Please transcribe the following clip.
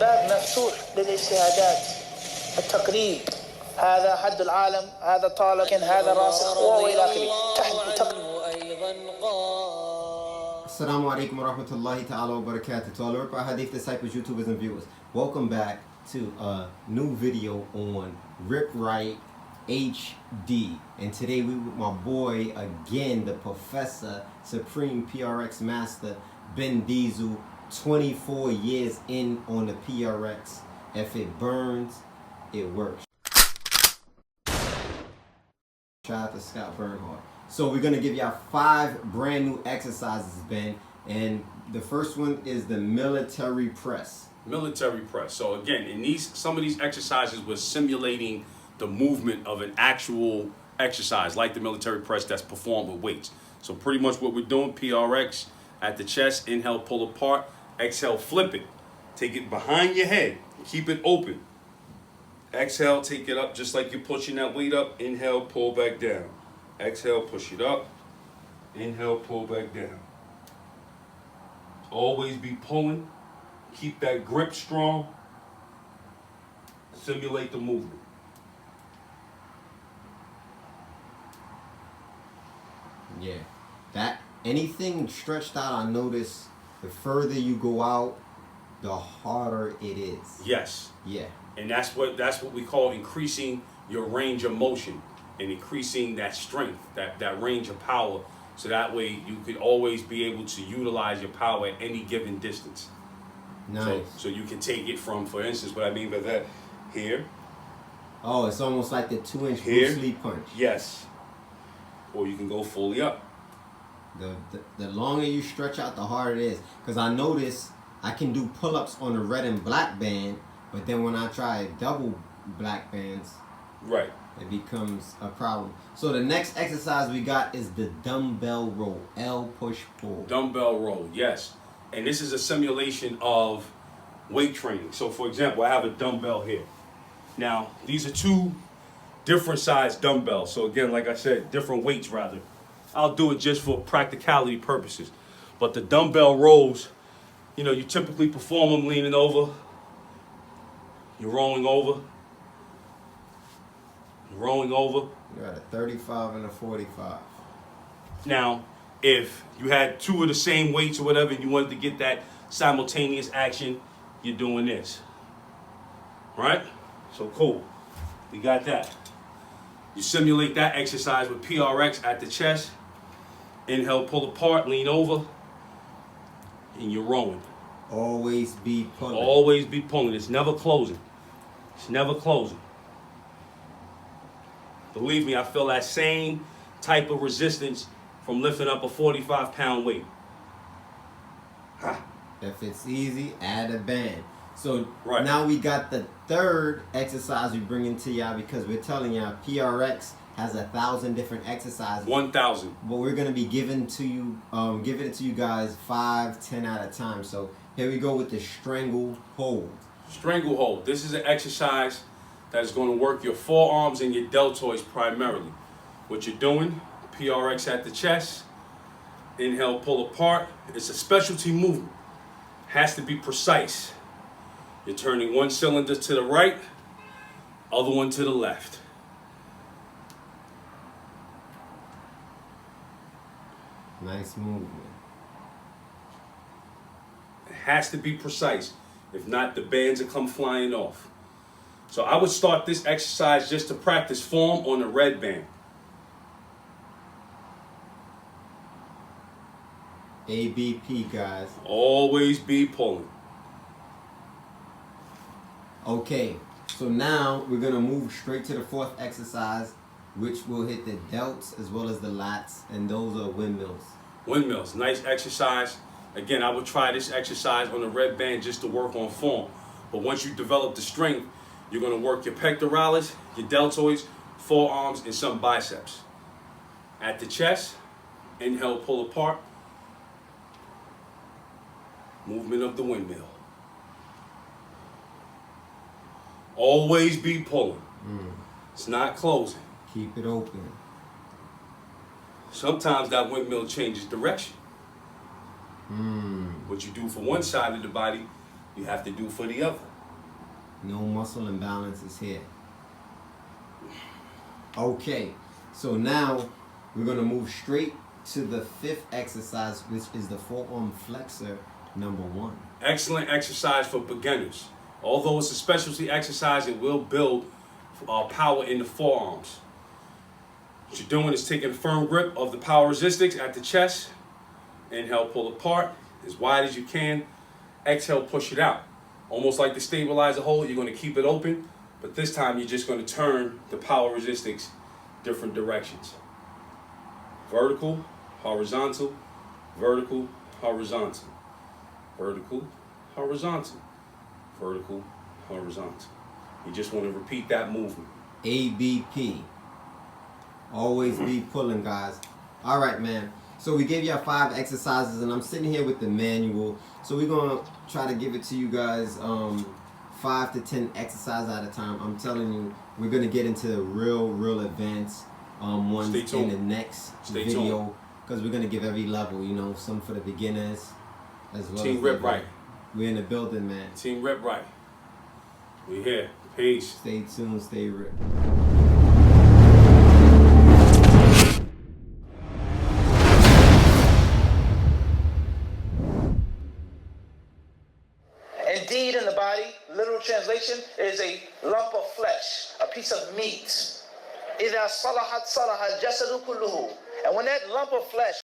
باب مفتوح للاجتهادات التقليد. هذا حد العالم، هذا طالب، هذا راسخ والى اخره. Assalamu alaikum wa rahmatullahi ta'ala wa barakatuh. To all the RipRightHD disciples, YouTubers, and viewers, welcome back to a new video on RipRight HD. And today we with my boy again, the Professor, Supreme PRX Master, Ben Diesel, 24 years in on the PRX. If it burns, it works. Shout out to Scott Bernhardt. So we're gonna give y'all 5 brand new exercises, Ben, and the first one is the military press. Military press. So again, in some of these exercises, we're simulating the movement of an actual exercise, like the military press that's performed with weights. So pretty much what we're doing: PRX at the chest, inhale, pull apart, exhale, flip it, take it behind your head, keep it open. Exhale, take it up just like you're pushing that weight up. Inhale, pull back down. Exhale, push it up. Inhale, pull back down. Always be pulling. Keep that grip strong. Simulate the movement. Yeah, that anything stretched out, I notice the further you go out, the harder it is. Yes. Yeah. And that's what we call increasing your range of motion and increasing that strength, that range of power, so that way you could always be able to utilize your power at any given distance. Nice. So you can take it from, for instance, what I mean by that, here. Oh, it's almost like the 2-inch Bruce Lee punch. Yes. Or you can go fully up. The longer you stretch out, the harder it is. Because I notice I can do pull-ups on the red and black band, but then when I try double black bands, right, it becomes a problem. So the next exercise we got is the dumbbell roll, L push pull. Dumbbell roll, yes. And this is a simulation of weight training. So for example, I have a dumbbell here. Now, these are 2 different size dumbbells. So again, like I said, different weights rather. I'll do it just for practicality purposes. But the dumbbell rolls, you know, you typically perform them leaning over. You're rolling over. You're rolling over. You got a 35 and a 45. Now, if you had 2 of the same weights or whatever, and you wanted to get that simultaneous action, you're doing this. Right? So cool. We got that. You simulate that exercise with PRX at the chest. Inhale, pull apart, lean over, and you're rowing. Always be pulling. Always be pulling. It's never closing. It's never closing. Believe me, I feel that same type of resistance from lifting up a 45-pound weight. If it's easy, add a band. So right. Now we got the third exercise we bring into y'all, because we're telling y'all PRX has 1,000 different exercises. 1,000. But we're gonna be giving it to you guys 5, 10 at a time. So here we go with the strangle hold. Strangle hold. This is an exercise that is going to work your forearms and your deltoids primarily. What you're doing, PRX at the chest, inhale, pull apart. It's a specialty movement. Has to be precise. You're turning one cylinder to the right, other one to the left. Nice movement. It has to be precise. If not, the bands will come flying off. So I would start this exercise just to practice form on the red band. ABP, guys. Always be pulling. Okay, so now we're gonna move straight to the 4th exercise, which will hit the delts as well as the lats, and those are windmills. Windmills, nice exercise. Again, I would try this exercise on the red band just to work on form. But once you develop the strength, you're gonna work your pectoralis, your deltoids, forearms, and some biceps. At the chest, inhale, pull apart. Movement of the windmill. Always be pulling. It's not closing. Keep it open. Sometimes that windmill changes direction. What you do for one side of the body, you have to do for the other. No muscle imbalance is here. Okay, so now we're gonna move straight to the 5th exercise, which is the forearm flexor number 1. Excellent exercise for beginners. Although it's a specialty exercise, it will build power in the forearms. What you're doing is taking a firm grip of the power resistix at the chest. Inhale, pull apart as wide as you can. Exhale, push it out. Almost like the stabilizer hold, you're going to keep it open, but this time you're just going to turn the power resistix different directions. Vertical, horizontal, vertical, horizontal, vertical, horizontal, vertical, horizontal. You just want to repeat that movement. ABP. Always be pulling, guys. All right, man. So we gave y'all 5 exercises, and I'm sitting here with the manual. So we're gonna try to give it to you guys 5 to 10 exercises at a time. I'm telling you, we're gonna get into real advanced ones in the next video, because we're gonna give every level. You know, some for the beginners as well. Team RipRight. We're in the building, man. Team RipRight. We here. Peace. Stay tuned. Stay ripped. Indeed, in the body, literal translation is a lump of flesh, a piece of meat. إِذَا صَلَحَتْ صَلَحَ الْجَسَدُ كُلُّهُ. And when that lump of flesh